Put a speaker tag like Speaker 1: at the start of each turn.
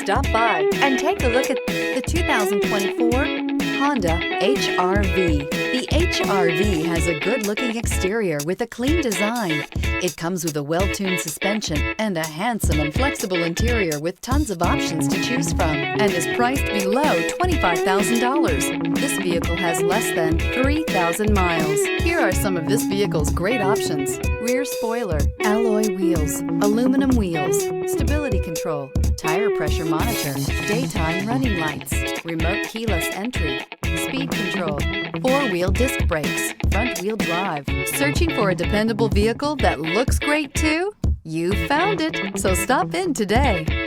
Speaker 1: Stop by and take a look at the 2024 Honda HR-V. The HR-V has a good-looking exterior with a clean design. It comes with a well-tuned suspension and a handsome and flexible interior with tons of options to choose from, and is priced below $25,000. This vehicle has less than 3,000 miles. Here are some of this vehicle's great options: rear spoiler, alloy wheels, aluminum wheels, stability control, tire pressure monitor, daytime running lights, remote keyless entry, speed control, four-wheel disc brakes, front-wheel drive. Searching for a dependable vehicle that looks great too? You found it, so stop in today.